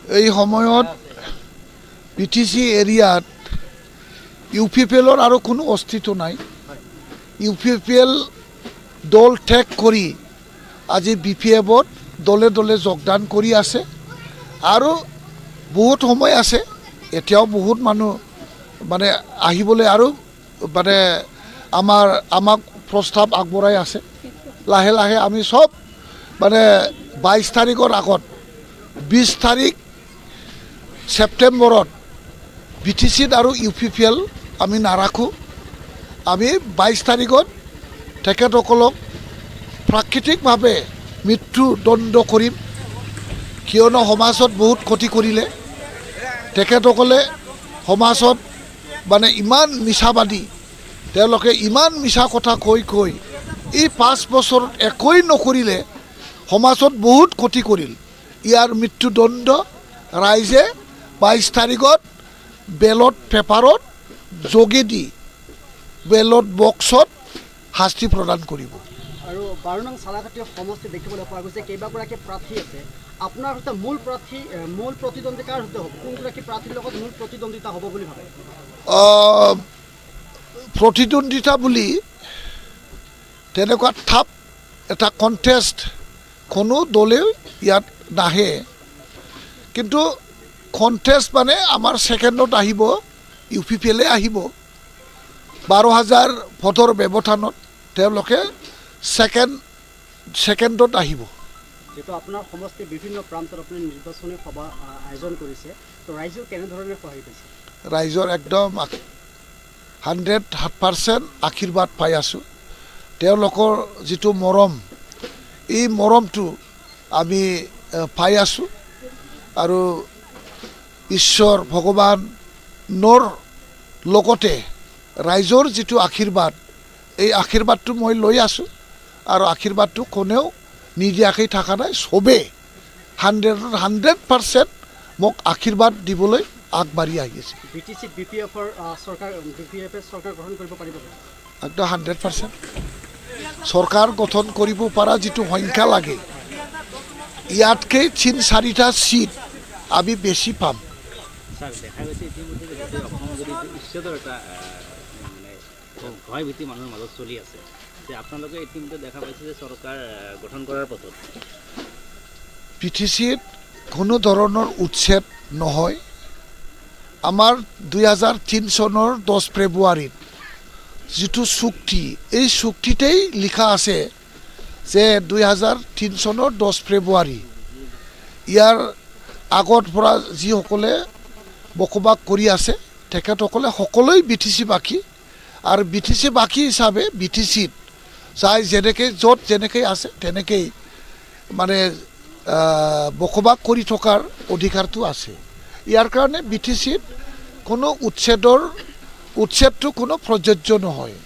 এই সময়ত বিটিসি এৰিয়াত ইউপিপিএলৰ আৰু কোনো অস্তিত্ব নাই। ইউপিপিএল দল ত্যাগ কৰি আজি বিপিএফত দলে দলে যোগদান কৰি আছে আৰু বহুত সময় আছে, এতিয়াও বহুত মানুহ মানে আহিবলৈ আৰু মানে আমাক প্ৰস্তাৱ আগবঢ়াই আছে। লাহে লাহে আমি সব মানে 22 তাৰিখৰ আগত 20 তাৰিখ ছেপ্টেম্বৰত বিটিচিত আৰু ইউপিপিএল আমি নাৰাখোঁ। আমি 22 তাৰিখত তেখেতসকলক প্ৰাকৃতিকভাৱে মৃত্যুদণ্ড কৰিম, কিয়নো সমাজত বহুত ক্ষতি কৰিলে। তেখেতসকলে সমাজত মানে ইমান মিছাবাদী, তেওঁলোকে ইমান মিছা কথা কৈ এই 5 বছৰত একোৱেই নকৰিলে, সমাজত বহুত ক্ষতি কৰিল। ইয়াৰ মৃত্যুদণ্ড ৰাইজে 22 তাৰিখত বেলট পেপাৰত যোগেদি বেলট বক্সত শাস্তি প্ৰদান কৰিব। আৰু 12 নং চালাঘাটী সমষ্টি দেখিবলৈ পোৱা গৈছে কেইবাগৰাকী প্ৰাৰ্থী আছে। আপোনাৰ হতে মূল প্ৰতিদ্বন্দ্বিতাৰ হতে হ'ব, কোনগৰাকী প্ৰাৰ্থীৰ লগত মূল প্ৰতিদ্বন্দ্বিতা হ'ব বুলি ভাবে? প্ৰতিদ্বন্দ্বিতা বুলি তেনেকুৱা থাপ এটা কণ্টেষ্ট কোনো দলেও ইয়াত নাহে, কিন্তু কণ্টেষ্ট মানে আমাৰ ছেকেণ্ডত আহিব, ইউপিপিএলে আহিব। 12,000 ভোটৰ ব্যৱধানত তেওঁলোকে ছেকেণ্ডত আহিব। যেটো আপোনাৰ সমষ্টিৰ বিভিন্ন প্ৰান্তত আপুনি নিৰ্বাচনী সভা আয়োজন কৰিছে, তো ৰাইজৰ কেনেধৰণে সহায় পাইছে? ৰাইজৰ একদম 100% আশীৰ্বাদ পাই আছোঁ। তেওঁলোকৰ যিটো মৰম, এই মৰমটো আমি পাই আছোঁ আৰু ঈশ্বৰ ভগৱানৰ লগতে ৰাইজৰ যিটো আশীৰ্বাদ, এই আশীৰ্বাদটো মই লৈ আছোঁ আৰু আশীৰ্বাদটো কোনেও নিদিয়াকৈ থকা নাই। চবেই 100% মোক আশীৰ্বাদ দিবলৈ আগবাঢ়ি আহিছে। বিটিচি বিপিএফৰ চৰকাৰ গঠন কৰিব পাৰিব? একদম 100% চৰকাৰ গঠন কৰিব পৰা যিটো সংখ্যা লাগে, ইয়াতকৈ 3-4টা চিট আমি বেছি পাম। দেখা গৈছে ইতিমধ্যে ইচ্ছাদৰ এটা ভয় ভীতি মানুহৰ মাজত চলি আছে যে আপোনালোকে ইতিমধ্যে দেখা পাইছে যে চৰকাৰ গঠন কৰাৰ পথত পিটিচিত কোনো ধৰণৰ উচ্ছেদ নহয়। আমাৰ 2003 চনৰ 10 ফেব্ৰুৱাৰীত যিটো চুক্তি, এই চুক্তিতেই লিখা আছে যে 2003 চনৰ 10 ফেব্ৰুৱাৰী ইয়াৰ আগত পৰা যিসকলে বসবাস কৰি আছে তেখেতসকলে সকলোৱে বিটিচিবাসী আৰু বিটিচিবাসী হিচাপে বিটিচিত চাই যেনেকৈ য'ত যেনেকৈ আছে তেনেকৈ মানে বসবাস কৰি থকাৰ অধিকাৰটো আছে। ইয়াৰ কাৰণে বিটিচিত কোনো উচ্ছেদটো কোনো প্ৰযোজ্য নহয়।